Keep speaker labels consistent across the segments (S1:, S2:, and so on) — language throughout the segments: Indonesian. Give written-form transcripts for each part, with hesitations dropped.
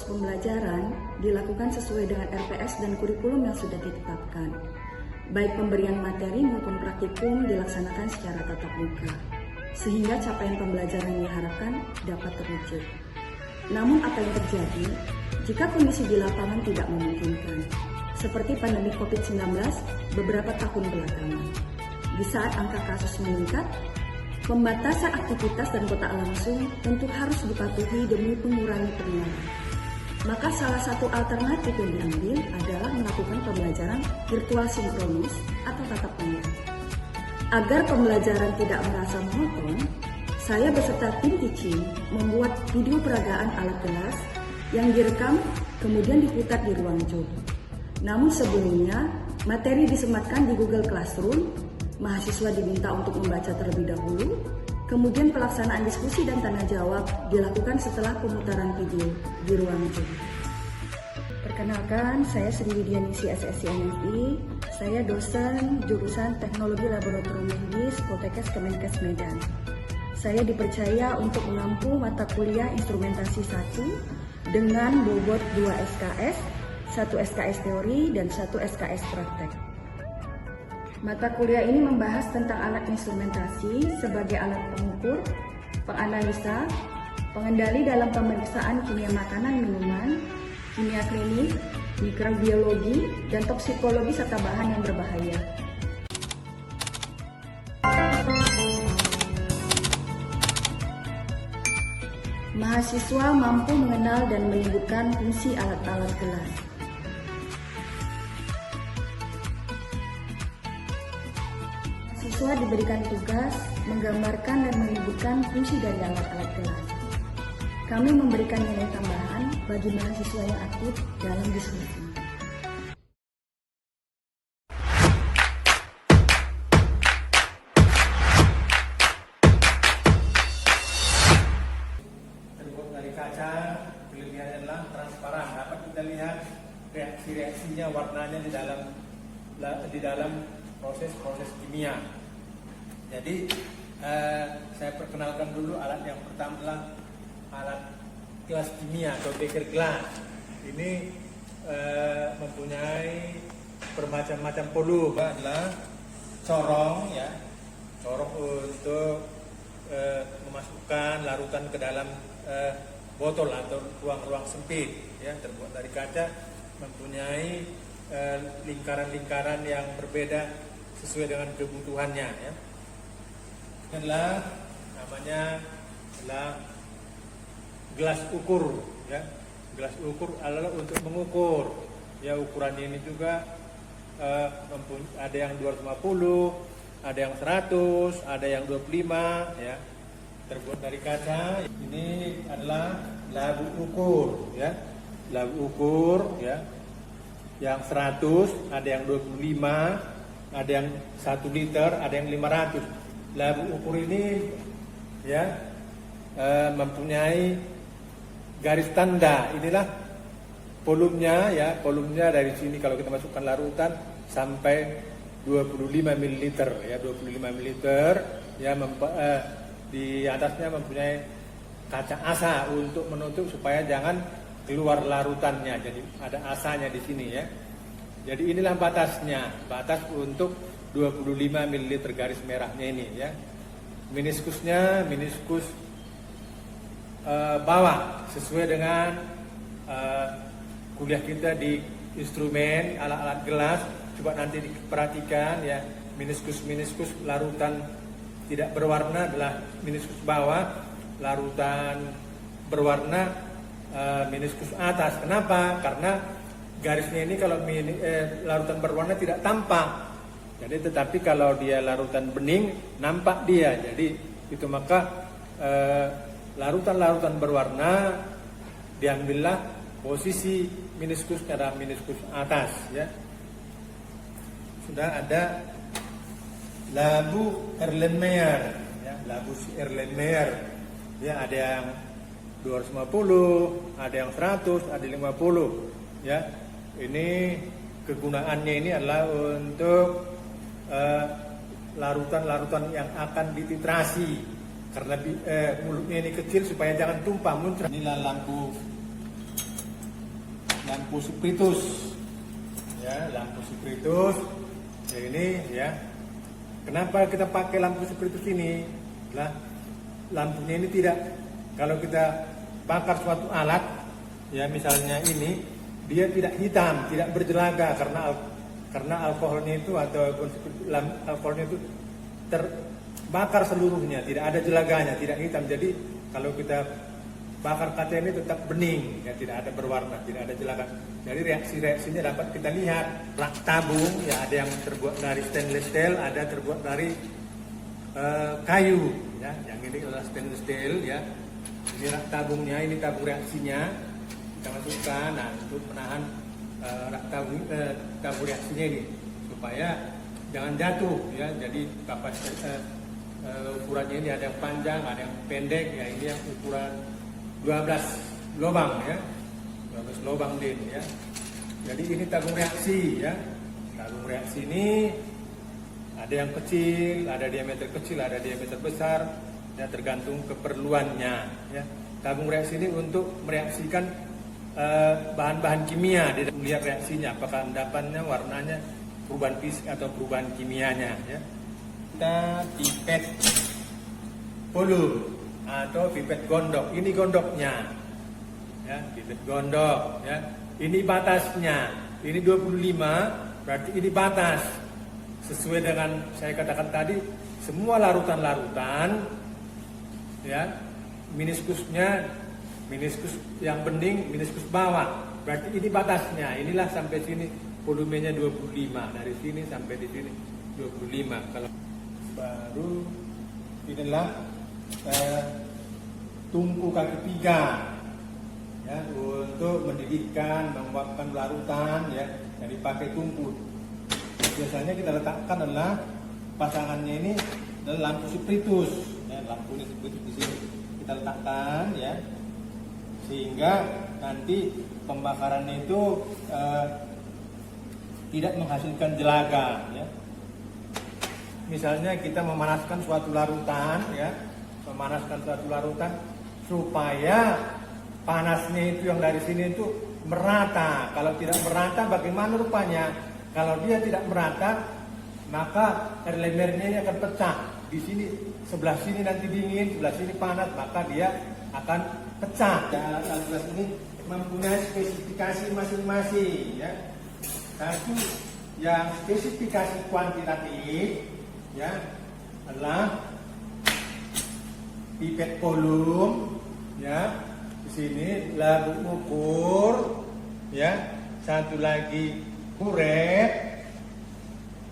S1: proses pembelajaran dilakukan sesuai dengan RPS dan kurikulum yang sudah ditetapkan. Baik pemberian materi maupun praktikum dilaksanakan secara tatap muka, sehingga capaian pembelajaran yang diharapkan dapat terwujud. Namun apa yang terjadi jika kondisi di lapangan tidak memungkinkan, seperti pandemi COVID-19 beberapa tahun belakangan? Di saat angka kasus meningkat, pembatasan aktivitas dan kontak langsung tentu harus dipatuhi demi mengurangi penularan. Maka salah satu alternatif yang diambil adalah melakukan pembelajaran virtual sinkronus atau tatap muka. Agar pembelajaran tidak merasa monoton, saya beserta tim teaching membuat video peragaan alat kelas yang direkam kemudian diputar di ruang Zoom. Namun sebelumnya, materi disematkan di Google Classroom, mahasiswa diminta untuk membaca terlebih dahulu, kemudian pelaksanaan diskusi dan tanya jawab dilakukan setelah pemutaran video di ruang Zoom. Perkenalkan, saya Sri Widianingsi SSC MFI. Saya dosen jurusan Teknologi Laboratorium Medis Poltekkes Kemenkes Medan. Saya dipercaya untuk menempuh mata kuliah instrumentasi 1 dengan bobot 2 SKS, 1 SKS teori dan 1 SKS praktek. Mata kuliah ini membahas tentang alat instrumentasi sebagai alat pengukur, penganalisa, pengendali dalam pemeriksaan kimia makanan minuman, kimia klinik, mikrobiologi, dan toksikologi serta bahan yang berbahaya. Mahasiswa mampu mengenal dan menyebutkan fungsi alat-alat kelas. Mahasiswa diberikan tugas menggambarkan dan menyebutkan fungsi dari alat-alat kelas. Kami memberikan nilai tambahan bagi mahasiswa yang aktif dalam diskusi.
S2: Terbuat dari kaca, kelebihannya adalah transparan. Dapat kita lihat reaksi-reaksinya, warnanya di dalam proses kimia. Jadi saya perkenalkan dulu alat yang pertama adalah alat gelas kimia atau beker gelas. Ini mempunyai bermacam-macam volume. Adalah corong, ya, corong untuk memasukkan larutan ke dalam botol atau ruang-ruang sempit, ya, terbuat dari kaca, mempunyai lingkaran-lingkaran yang berbeda sesuai dengan kebutuhannya, ya. Adalah namanya adalah gelas ukur, ya. Gelas ukur adalah untuk mengukur, ya, ukurannya ini juga ada yang 250, ada yang 100, ada yang 25, ya, terbuat dari kaca. Ini adalah labu ukur, ya, labu ukur, ya, yang 100, ada yang 25, ada yang 1 liter, ada yang 500. Labu ukur ini, ya, mempunyai garis tanda. Inilah volumenya, ya, volumenya dari sini kalau kita masukkan larutan sampai 25 ml, ya, 25 ml, ya, di atasnya mempunyai kaca asa untuk menutup supaya jangan keluar larutannya. Jadi ada asanya di sini, ya. Jadi inilah batasnya, batas untuk 25 ml garis merahnya ini, ya. Meniskusnya meniskus bawah sesuai dengan kuliah kita di instrumen alat-alat gelas. Coba nanti diperhatikan, ya, meniskus larutan tidak berwarna adalah meniskus bawah, larutan berwarna meniskus atas. Kenapa? Karena garisnya ini kalau larutan berwarna tidak tampak. Jadi tetapi kalau dia larutan bening nampak dia. Jadi itu maka larutan-larutan berwarna diambillah posisi meniskusnya adalah meniskus atas, ya. Sudah ada labu Erlenmeyer, ya, labu Erlenmeyer, ya, ada yang 250, ada yang 100, ada 50, ya. Ini kegunaannya ini adalah untuk larutan-larutan yang akan dititrasi karena mulutnya ini kecil supaya jangan tumpah muncrat. Inilah lampu lampu spiritus. Ya, lampu spiritus. Ya, ini ya. Kenapa kita pakai lampu spiritus ini? Lah, lampunya ini tidak, kalau kita bakar suatu alat, ya misalnya ini, dia tidak hitam, tidak berjelaga karena alkoholnya itu atau alkoholnya itu terbakar seluruhnya, tidak ada jelaganya, tidak hitam. Jadi kalau kita bakar kaca ini tetap bening, ya tidak ada berwarna, tidak ada jelaga. Jadi reaksinya dapat kita lihat. Rak tabung, ya ada yang terbuat dari stainless steel, ada terbuat dari kayu, ya. Yang ini adalah stainless steel, ya. Ini rak tabungnya, ini tabung reaksinya kita masukkan, nah untuk menahan rak tabung reaksinya ini supaya jangan jatuh, ya. Jadi kapasitas ukurannya ini ada yang panjang, ada yang pendek, ya ini yang ukuran 12 lubang, ya, 12 lubang din, ya. Jadi ini tabung reaksi, ya. Tabung reaksi ini ada yang kecil, ada diameter kecil, ada diameter besar, ya tergantung keperluannya, ya. Tabung reaksi ini untuk mereaksikan bahan-bahan kimia, dia melihat reaksinya, apakah endapannya, warnanya, perubahan fisik atau perubahan kimianya, ya. Kita pipet polu atau pipet gondok. Ini gondoknya, ya, pipet gondok, ya. Ini batasnya, ini 25, berarti ini batas. Sesuai dengan saya katakan tadi, semua larutan-larutan, ya, meniskus yang bening, meniskus bawah, berarti ini batasnya. Inilah sampai sini volumenya 25, dari sini sampai di sini 25. Kalau baru inilah tungku kaki 3, ya, untuk mendidihkan, menguapkan larutan, ya, yang dipakai tungku. Biasanya kita letakkan adalah pasangannya ini adalah lampu spiritus, ya, lampu ini spiritus di sini kita letakkan, ya, sehingga nanti pembakarannya itu tidak menghasilkan jelaga, ya. Misalnya kita memanaskan suatu larutan, ya, memanaskan suatu larutan supaya panasnya itu yang dari sini itu merata. Kalau tidak merata, bagaimana rupanya? Kalau dia tidak merata, maka elemennya ini akan pecah. Di sini, sebelah sini nanti dingin, sebelah sini panas, maka dia akan pecah. Alat gelas ini mempunyai spesifikasi masing-masing, ya. Satu yang spesifikasi kuantitatif, ya, adalah pipet volume, ya. Di sini labu ukur, ya. Satu lagi buret,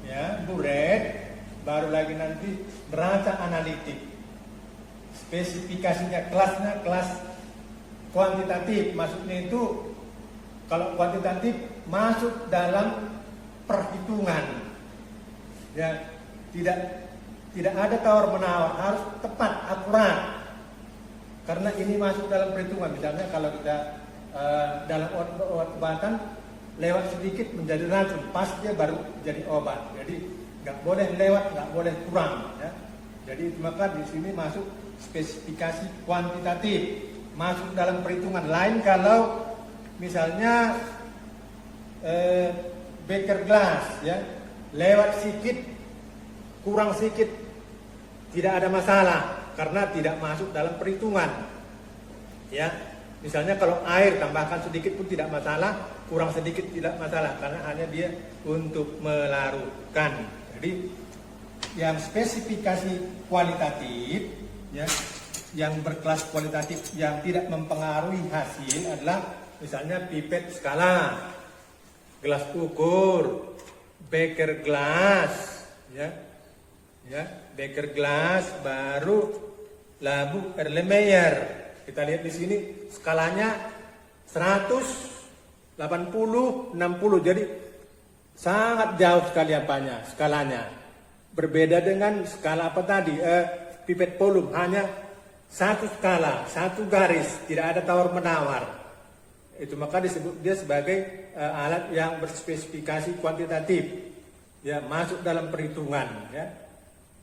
S2: ya, buret. Baru lagi nanti neraca analitik. Spesifikasinya kelasnya kelas kuantitatif, maksudnya itu kalau kuantitatif masuk dalam perhitungan, ya, tidak ada tawar menawar, harus tepat, akurat. Karena ini masuk dalam perhitungan. Misalnya kalau kita dalam obat-obatan lewat sedikit menjadi racun, pas dia baru jadi obat. Jadi nggak boleh lewat, nggak boleh kurang, ya. Jadi maka di sini masuk spesifikasi kuantitatif, masuk dalam perhitungan. Lain kalau misalnya beker gelas, ya, lewat sedikit, kurang sedikit, tidak ada masalah karena tidak masuk dalam perhitungan, ya. Misalnya kalau air tambahkan sedikit pun tidak masalah, kurang sedikit tidak masalah karena hanya dia untuk melarutkan. Jadi yang spesifikasi kualitatif, ya, yang berkelas kualitatif yang tidak mempengaruhi hasil adalah misalnya pipet skala, gelas ukur, beker gelas, ya, ya, beker gelas, baru labu Erlenmeyer. Kita lihat di sini skalanya 100, 80, 60. Jadi sangat jauh sekali apanya, skalanya. Berbeda dengan skala apa tadi? Pipet volume hanya satu skala, satu garis, tidak ada tawar menawar. Itu maka disebut dia sebagai alat yang berspesifikasi kuantitatif, ya, masuk dalam perhitungan, ya.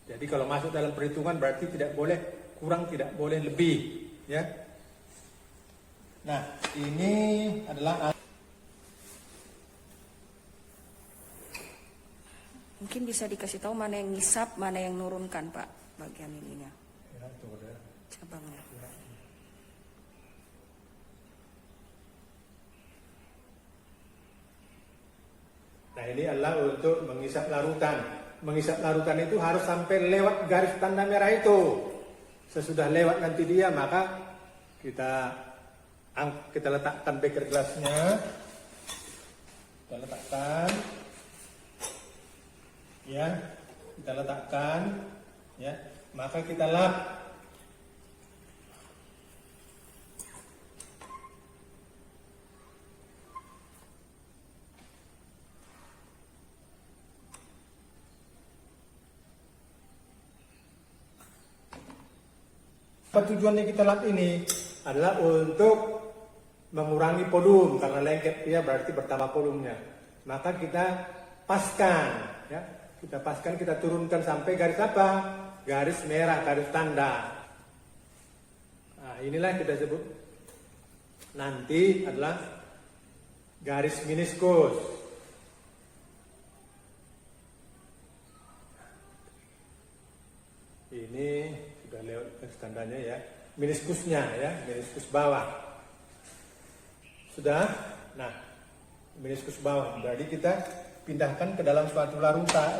S2: Jadi kalau masuk dalam perhitungan berarti tidak boleh kurang, tidak boleh lebih, ya. Nah, ini adalah
S3: Mungkin bisa dikasih tahu mana yang ngisap, mana yang nurunkan, Pak, bagian ininya,
S2: Ya, tuh ada.
S3: cabangnya.
S2: Nah, ini adalah untuk mengisap larutan. Mengisap larutan itu harus sampai lewat garis tanda merah itu. Sesudah lewat nanti dia, maka kita letakkan beker gelasnya. Kita letakkan. Ya, kita letakkan. Ya, maka kita lap. Apa tujuannya kita lap ini? Adalah untuk mengurangi volum, karena lengket dia berarti bertambah volumenya. Maka kita paskan, ya. Kita paskan, kita turunkan sampai garis apa? Garis merah, garis tanda. Nah, inilah kita sebut nanti adalah garis meniskus. Ini sudah lewat standarnya ya, meniskusnya ya, meniskus bawah. Sudah? Nah, meniskus bawah. Berarti kita pindahkan ke dalam suatu larutan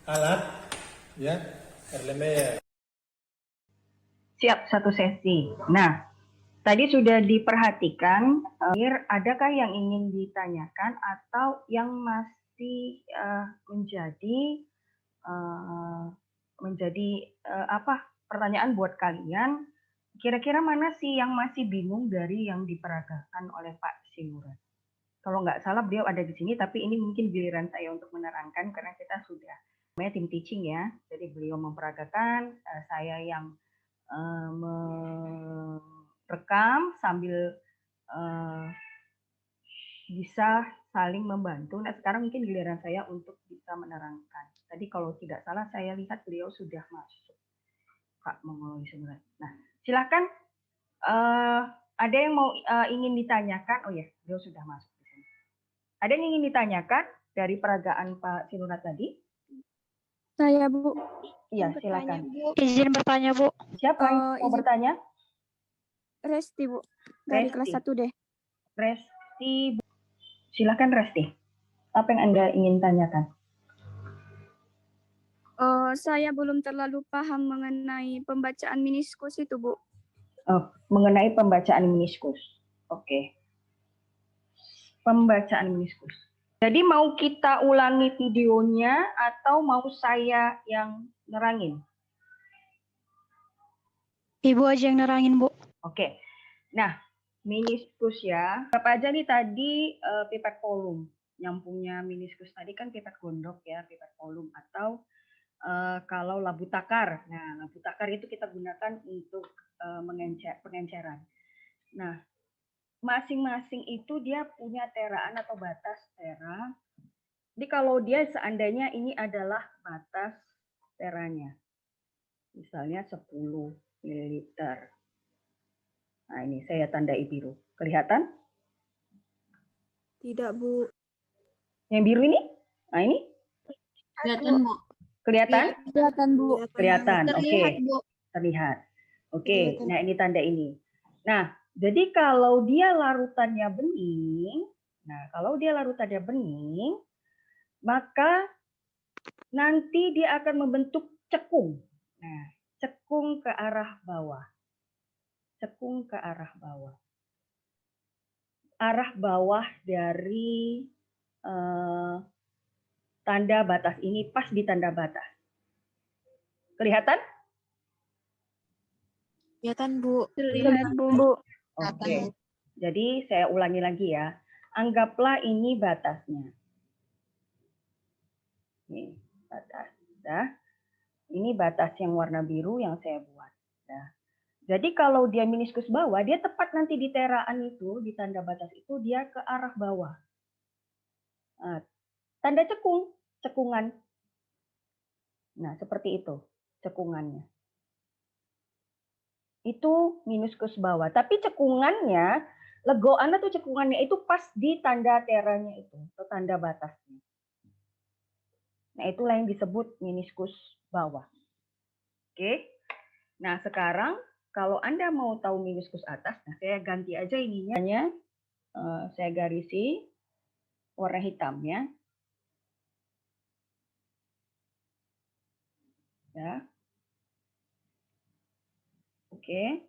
S2: alat ya, Erlenmeyer.
S1: Siap, satu sesi. Nah, tadi sudah diperhatikan, adakah yang ingin ditanyakan atau yang masih menjadi pertanyaan buat kalian? Kira-kira mana sih yang masih bingung dari yang diperagakan oleh Pak Sinurat? Kalau nggak salah beliau ada di sini, tapi ini mungkin giliran saya untuk menerangkan karena kita sudah namanya tim teaching ya. Jadi beliau memperagakan, saya yang merekam sambil bisa saling membantu. Nah, sekarang mungkin giliran saya untuk bisa menerangkan. Tadi kalau tidak salah saya lihat beliau sudah masuk, Pak Mongoli Surat. Nah, silakan. Ada yang mau ingin ditanyakan? Oh ya, beliau sudah masuk di sini. Ada yang ingin ditanyakan dari peragaan Pak Sinurat tadi?
S4: Saya, Bu.
S1: Iya, silakan.
S4: Izin bertanya, Bu.
S1: Siapa yang mau
S4: izin.
S1: bertanya?
S4: Resti, Bu. Dari
S1: Resti.
S4: kelas 1 deh.
S1: Resti. Silakan Resti. Apa yang Anda ingin tanyakan?
S4: Saya belum terlalu paham mengenai pembacaan meniskus itu, Bu.
S1: Mengenai pembacaan meniskus. Oke. Pembacaan meniskus. Jadi mau kita ulangi videonya atau mau saya yang nerangin?
S4: Ibu aja yang nerangin, Bu.
S1: Oke. Nah, meniskus ya. Apa aja nih tadi pipet volum. Yang punya meniskus tadi kan pipet gondok ya, pipet volum. Atau kalau labu takar. Nah, labu takar itu kita gunakan untuk pengenceran. Nah, masing-masing itu dia punya teraan atau batas tera. Jadi kalau dia seandainya ini adalah batas teranya. Misalnya 10 ml. Nah, ini saya tandai biru. Kelihatan?
S4: Tidak, Bu.
S1: Yang biru ini? Nah, ini?
S5: Kelihatan, Bu.
S1: Kelihatan?
S4: Kelihatan, Bu.
S1: Kelihatan. Oke.
S5: Terlihat, Bu.
S1: Terlihat. Oke.
S4: Kelihatan.
S1: Nah, ini tanda ini. Nah, jadi kalau dia larutannya bening, maka nanti dia akan membentuk cekung. Nah, cekung ke arah bawah. Cekung ke arah bawah. Arah bawah dari tanda batas ini pas di tanda batas. Kelihatan?
S5: Kelihatan, Bu.
S4: Kelihatan, Bu.
S1: Oke. Jadi saya ulangi lagi ya. Anggaplah ini batasnya. Nih, batas. Dah. Ini batas yang warna biru yang saya buat. Dah. Jadi kalau dia meniskus bawah, dia tepat nanti di teraan itu, di tanda batas itu, dia ke arah bawah. Nah, tanda cekung, cekungan. Nah, seperti itu, cekungannya. Itu meniskus bawah. Tapi cekungannya, legoan atau cekungannya itu pas di tanda teranya itu, atau tanda batasnya.
S6: Nah, itulah yang disebut meniskus bawah. Oke. Nah, sekarang kalau Anda mau tahu meniskus atas, nah saya ganti aja ininya. Saya garisi warna hitamnya. Ya. Oke.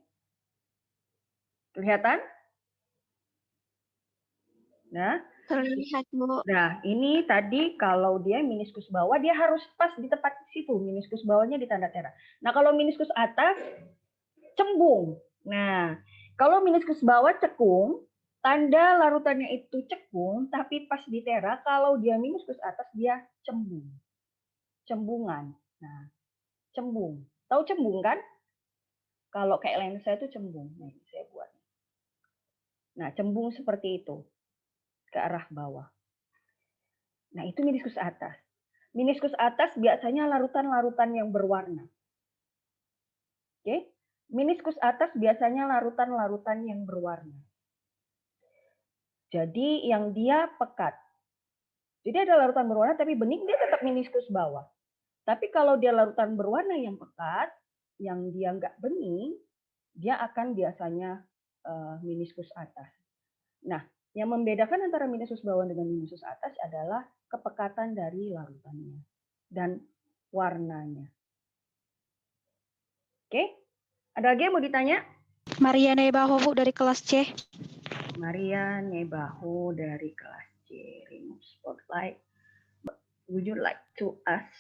S6: Kelihatan? Nah,
S5: Terlihat, Bu.
S6: Nah, ini tadi kalau dia meniskus bawah, dia harus pas di tempat situ. Meniskus bawahnya di tanda tera. Nah, kalau meniskus atas, cembung. Nah, kalau meniskus bawah cekung, tanda larutannya itu cekung, tapi pas di tera, kalau dia meniskus atas, dia cembung. Cembungan. Nah, cembung. Tahu cembung kan? Kalau kayak lensa itu cembung. Nah, saya buat. Nah, cembung seperti itu. Ke arah bawah. Nah, itu meniskus atas. Meniskus atas biasanya larutan-larutan yang berwarna. Oke? Meniskus atas biasanya larutan-larutan yang berwarna. Jadi yang dia pekat. Jadi ada larutan berwarna tapi bening, dia tetap meniskus bawah. Tapi kalau dia larutan berwarna yang pekat, yang dia nggak bening, dia akan biasanya meniskus atas. Nah, yang membedakan antara meniskus bawah dengan meniskus atas adalah kepekatan dari larutannya dan warnanya. Oke, ada lagi yang mau ditanya?
S5: Maria Nebaho, Bu, dari kelas C.
S6: Maria Nebaho dari kelas C. Remove spotlight. Would you like to ask?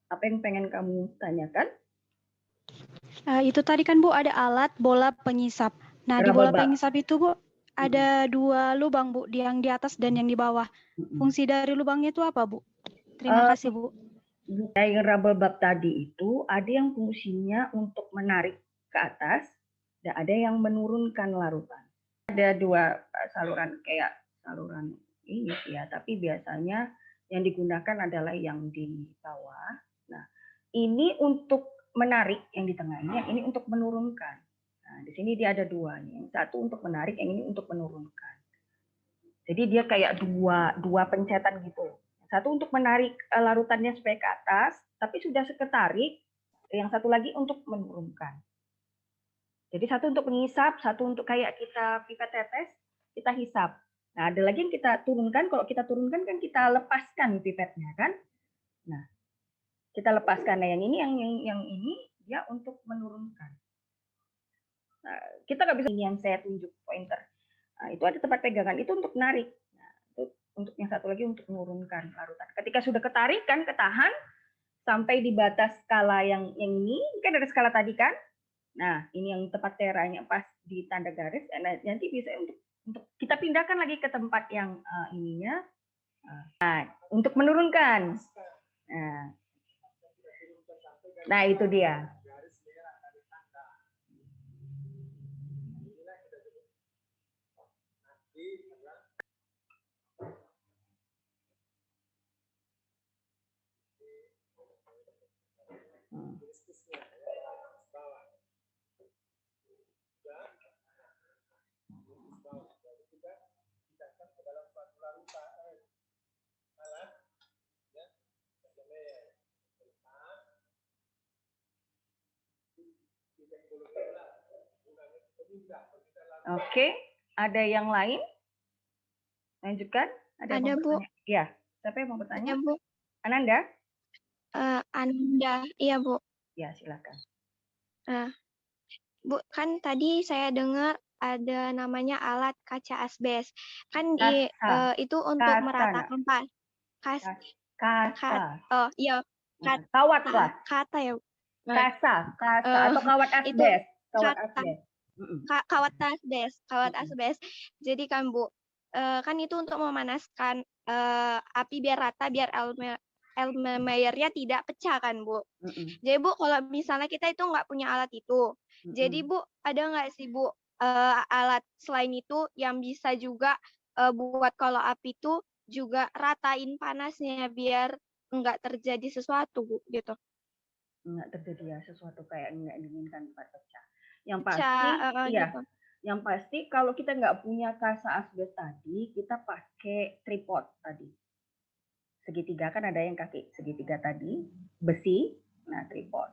S6: Apa yang pengen kamu tanyakan?
S5: Itu tadi kan, Bu, ada alat bola pengisap. Nah, di bola
S6: Rubber bug.
S5: pengisap itu, Bu, ada 2 lubang, Bu, yang di atas dan yang di bawah. Fungsi dari lubangnya itu apa, Bu? Terima kasih, Bu.
S6: Dari rubber bug tadi itu ada yang fungsinya untuk menarik ke atas dan ada yang menurunkan larutan. Ada 2 saluran kayak saluran ini ya, tapi biasanya yang digunakan adalah yang di bawah. Nah, ini untuk menarik yang di tengah ini, yang ini untuk menurunkan. Nah, di sini dia ada 2 nih. Yang satu untuk menarik, yang ini untuk menurunkan. Jadi dia kayak dua pencetan gitu. Satu untuk menarik larutannya supaya ke atas, tapi sudah seketarik, yang satu lagi untuk menurunkan. Jadi satu untuk mengisap, satu untuk kayak kita pipet tetes, kita hisap. Nah, ada lagi yang kita turunkan, kalau kita turunkan kan kita lepaskan pipetnya kan. Nah, kita lepaskan. Nah, yang ini dia untuk menurunkan. Nah, kita nggak bisa ini yang saya tunjuk pointer. Nah, itu ada tempat pegangan, itu untuk narik. Nah, itu untuk yang satu lagi untuk menurunkan larutan. Ketika sudah ketarik kan, ketahan sampai di batas skala yang ini kan ada skala tadi kan. Nah, ini yang tepat teranya pas di tanda garis. Nanti bisa untuk kita pindahkan lagi ke tempat yang ininya. Nah, untuk menurunkan. Nah, itu dia. Oke, ada yang lain? Lanjutkan.
S5: Ada,
S6: yang
S5: Bu.
S6: Ya, siapa yang mau bertanya?
S5: Ya, Bu.
S6: Ananda?
S5: Anda, iya, Bu.
S6: Ya, silakan.
S5: Bu, kan tadi saya dengar ada namanya alat kaca asbes. Kan itu untuk meratakan oh iya,
S6: kawat lah.
S5: kata ya.
S6: Kasa atau kawat asbes.
S5: Kawat asbes. Jadi kan, Bu, kan itu untuk memanaskan api biar rata, biar Elmeyer-nya tidak pecah kan, Bu. Jadi, Bu, kalau misalnya kita itu nggak punya alat itu, jadi, Bu, ada nggak sih, Bu, alat selain itu yang bisa juga buat kalau api itu juga ratain panasnya biar nggak terjadi sesuatu, Bu, gitu.
S6: Nggak terjadi ya sesuatu kayak nggak diinginkan pecah. Yang pasti, iya.
S5: Gitu.
S6: Yang pasti kalau kita nggak punya kasa asbes tadi, kita pakai tripod tadi. segitiga kan ada yang kaki segitiga tadi, besi, nah tripod.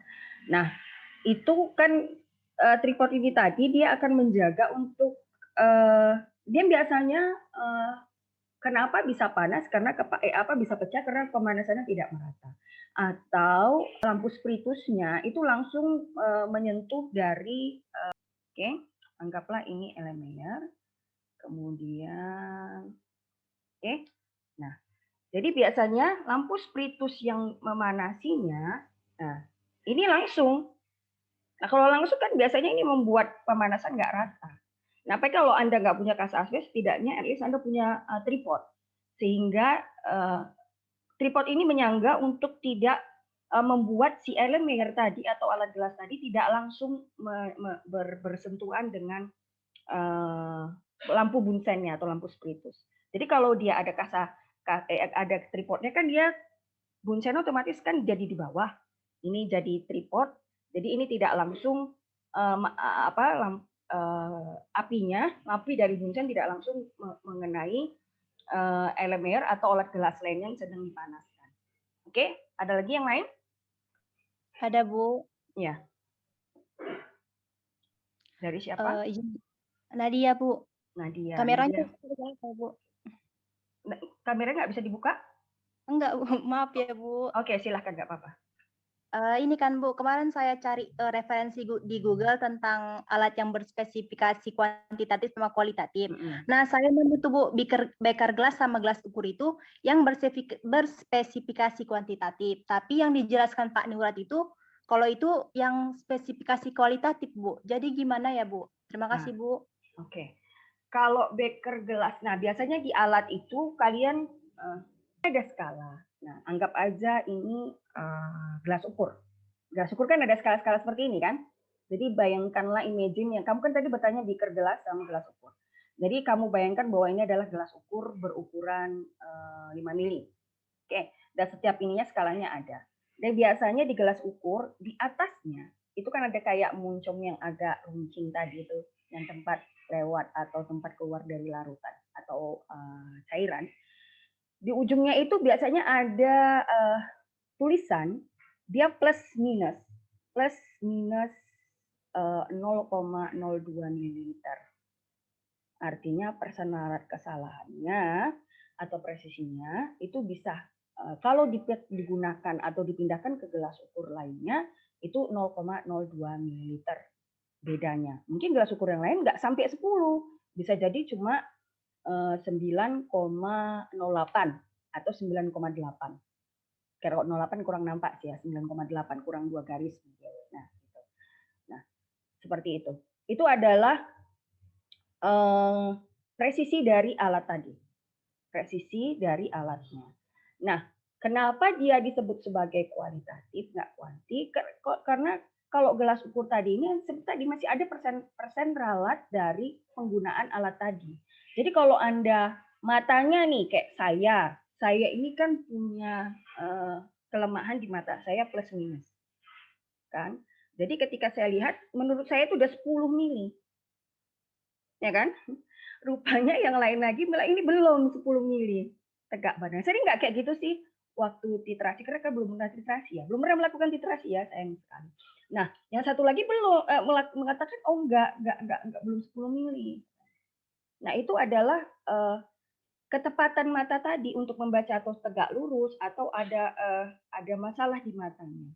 S6: Nah, itu kan tripod ini tadi dia akan menjaga untuk dia biasanya kenapa bisa panas karena bisa pecah karena pemanasannya tidak merata. Atau lampu spiritusnya itu langsung menyentuh dari oke, anggaplah ini elemer. Kemudian oke. Nah, jadi biasanya lampu spiritus yang memanasinya, nah ini langsung. Nah kalau langsung kan biasanya ini membuat pemanasan nggak rata. Nah, tapi kalau Anda nggak punya kaca asbes, setidaknya at least Anda punya tripod. Sehingga tripod ini menyangga untuk tidak membuat si elemen tadi atau alat gelas tadi tidak langsung bersentuhan dengan lampu bunsennya atau lampu spiritus. Jadi kalau dia ada ada tripodnya kan dia bunsen otomatis kan jadi di bawah. Ini jadi tripod. Jadi ini tidak langsung api dari bunsen tidak langsung mengenai elemen atau alat gelas lainnya yang sedang dipanaskan. Oke, ada lagi yang lain?
S5: Ada, Bu.
S6: Ya. Dari siapa?
S5: Nadia, Bu.
S6: Nadia.
S5: Kameranya
S6: Nadia.
S5: Bu.
S6: Kameranya nggak bisa dibuka?
S5: Enggak, Bu. Maaf ya, Bu.
S6: Oke, silahkan, nggak apa-apa.
S5: Ini kan Bu, kemarin saya cari referensi di Google tentang alat yang berspesifikasi kuantitatif sama kualitatif. Nah, saya nemu tuh Bu, beker gelas sama gelas ukur itu yang berspesifikasi kuantitatif. Tapi yang dijelaskan Pak Nurat itu, kalau itu yang spesifikasi kualitatif Bu. Jadi gimana ya Bu? Terima kasih Bu.
S6: Oke. Kalau beker gelas, nah biasanya di alat itu kalian ada skala. Nah, anggap aja ini gelas ukur. Gelas ukur kan ada skala-skala seperti ini kan. Jadi bayangkanlah imagine yang kamu kan tadi bertanya beker gelas sama gelas ukur. Jadi kamu bayangkan bahwa ini adalah gelas ukur berukuran 5 mili. Oke, dan setiap ininya skalanya ada. Dan biasanya di gelas ukur di atasnya itu kan ada kayak muncung yang agak runcing tadi itu, yang tempat lewat atau tempat keluar dari larutan atau cairan. Di ujungnya itu biasanya ada tulisan dia plus minus 0,02 ml. Artinya persentase kesalahannya atau presisinya itu bisa kalau digunakan atau dipindahkan ke gelas ukur lainnya itu 0,02 ml bedanya. Mungkin gelas ukur yang lain nggak sampai 10, bisa jadi cuma 9,08 atau 9,8. Kalau 0,8 kurang nampak sih ya, 9,8 kurang 2 garis. Nah, gitu. Nah, seperti itu. Itu adalah presisi dari alat tadi. Presisi dari alatnya. Nah, kenapa dia disebut sebagai kualitatif, nggak kuanti? Karena kalau gelas ukur tadi ini tadi masih ada persen ralat dari penggunaan alat tadi. Jadi kalau Anda matanya nih kayak saya ini kan punya kelemahan di mata saya plus minus. Kan? Jadi ketika saya lihat menurut saya itu udah 10 mili. Ya kan? Rupanya yang lain lagi bilang ini belum 10 mili. Tegak badan. Saya nggak kayak gitu sih waktu titrasi karena kan belum pernah titrasi ya. Belum pernah melakukan titrasi ya, sayang sekali. Nah, yang satu lagi belum mengatakan oh enggak belum 10 mili. Nah, itu adalah ketepatan mata tadi untuk membaca atau tegak lurus atau ada masalah di matanya.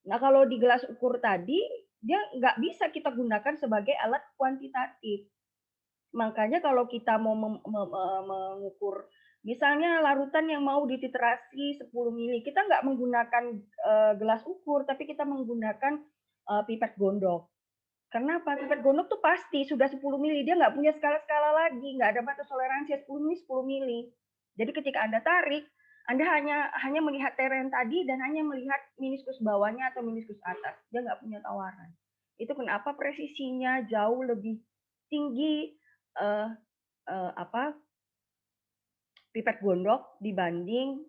S6: Nah, kalau di gelas ukur tadi dia nggak bisa kita gunakan sebagai alat kuantitatif. Makanya kalau kita mau mengukur misalnya larutan yang mau dititrasi 10 mili, kita nggak menggunakan gelas ukur, tapi kita menggunakan pipet gondok. Kenapa? Pipet gondok tuh pasti sudah 10 mili, dia nggak punya skala-skala lagi, nggak ada batas toleransi 10 mili. Jadi ketika Anda tarik, Anda hanya melihat teren tadi dan hanya melihat meniskus bawahnya atau meniskus atas. Dia nggak punya tawaran. Itu kenapa presisinya jauh lebih tinggi pipet gondok dibanding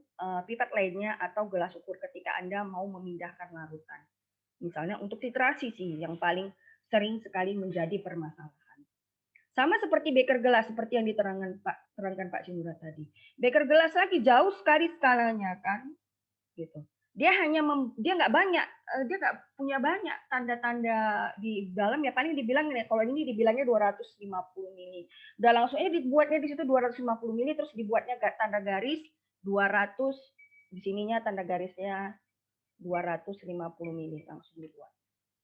S6: pipet lainnya atau gelas ukur ketika Anda mau memindahkan larutan. Misalnya untuk titrasi sih yang paling sering sekali menjadi permasalahan. Sama seperti beker gelas, seperti yang terangkan Pak Cimura tadi. Beker gelas lagi jauh sekali skalanya kan, gitu. Dia nggak banyak, dia nggak punya banyak tanda-tanda di dalam ya, paling dibilang kalau ini dibilangnya 250 mili. Udah langsung dibuatnya di situ 250 mili, terus dibuatnya tanda garis 200, di sininya tanda garisnya 250 mili langsung dibuat.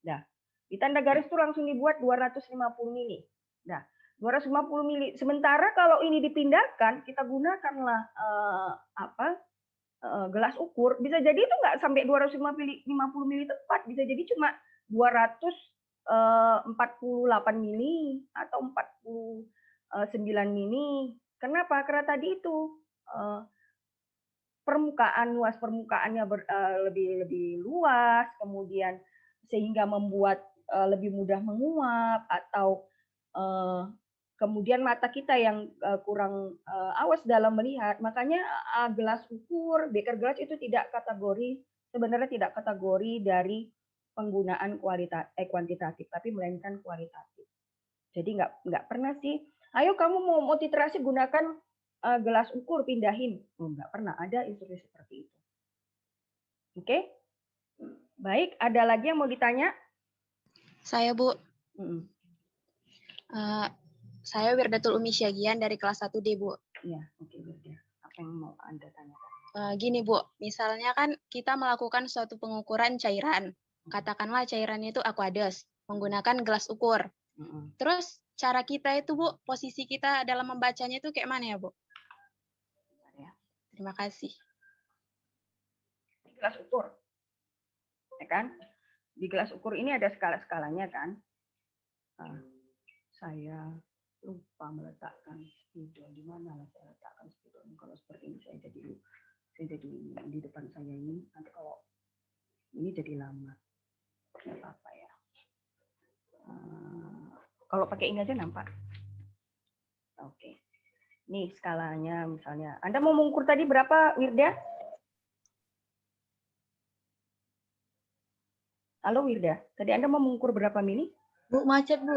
S6: Nah, di tanda garis itu langsung dibuat 250 mili. Nah, 250 mili. Sementara kalau ini dipindahkan, kita gunakanlah gelas ukur, bisa jadi itu nggak sampai 250 mili tepat, bisa jadi cuma 248 mili atau 49 mili. Kenapa? Karena tadi itu luas permukaannya lebih luas, kemudian sehingga membuat lebih mudah menguap, atau kemudian mata kita yang kurang awas dalam melihat. Makanya gelas ukur, beker gelas itu sebenarnya tidak kategori dari penggunaan kuantitatif, tapi melainkan kualitatif. Jadi nggak pernah sih, ayo kamu mau titrasi gunakan gelas ukur, pindahin. Nggak pernah ada instruksi seperti itu. Oke? Baik, ada lagi yang mau ditanya?
S7: Saya, Bu. Saya Wirdatul Umi Syagian dari kelas 1D, Bu.
S6: Iya, oke, Wirda. Apa yang mau Anda tanyakan?
S7: Gini, Bu. Misalnya kan kita melakukan suatu pengukuran cairan. Katakanlah cairannya itu aqueous, menggunakan gelas ukur. Terus cara kita itu, Bu, posisi kita dalam membacanya itu kayak mana ya, Bu? Terima kasih.
S6: Di gelas ukur, ya kan? Di gelas ukur ini ada skala-skalanya kan? Saya lupa meletakkan spidol, di mana saya letakkan spidol. Kalau seperti ini saya jadi di depan saya ini, nanti kalau ini jadi lama, nggak apa-apa ya. Kalau pakai ini aja nampak. Oke. Nih skalanya misalnya. Anda mau mengukur tadi berapa, Wirda? Halo Wirda, tadi Anda mau mengukur berapa mili?
S7: Bu, macet, Bu.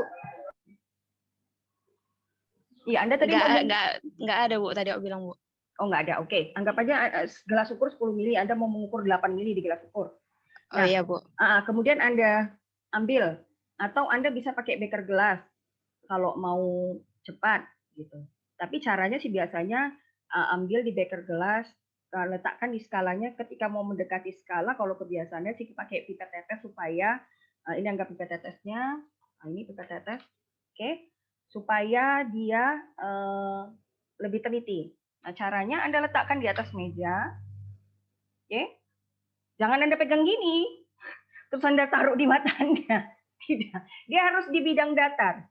S6: Iya, Anda tadi
S7: nggak ada, Bu. Tadi aku bilang, Bu.
S6: Oh, nggak ada. Oke. Anggap aja gelas ukur 10 mili, Anda mau mengukur 8 mili di gelas ukur.
S7: Nah, iya, Bu.
S6: Kemudian Anda ambil, atau Anda bisa pakai beker gelas kalau mau cepat gitu. Tapi caranya sih biasanya ambil di beker gelas, letakkan di skalanya. Ketika mau mendekati skala, kalau kebiasaannya sih pakai pipet tetes supaya ini anggap pipet tetesnya, ini pipet tetes, oke, supaya dia lebih teliti. Nah, caranya Anda letakkan di atas meja, oke, jangan Anda pegang gini, terus Anda taruh di mata Anda, tidak, dia harus di bidang datar.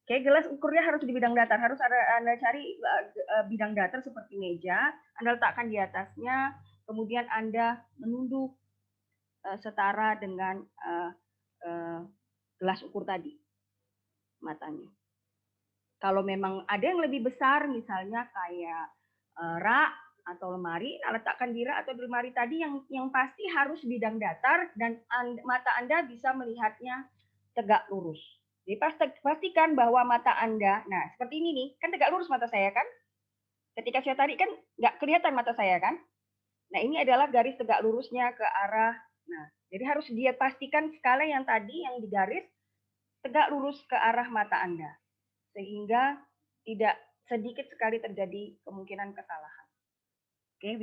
S6: Oke, gelas ukurnya harus di bidang datar, harus Anda cari bidang datar seperti meja, Anda letakkan di atasnya, kemudian Anda menunduk setara dengan gelas ukur tadi, matanya. Kalau memang ada yang lebih besar, misalnya kayak rak atau lemari, letakkan di rak atau di lemari tadi yang pasti harus bidang datar dan mata Anda bisa melihatnya tegak lurus. Jadi pastikan bahwa mata Anda, nah seperti ini nih, kan tegak lurus mata saya kan? Ketika saya tarik kan nggak kelihatan mata saya kan? Nah ini adalah garis tegak lurusnya ke arah, nah jadi harus dia pastikan skala yang tadi yang digaris tegak lurus ke arah mata Anda. Sehingga tidak sedikit sekali terjadi kemungkinan kesalahan. Oke,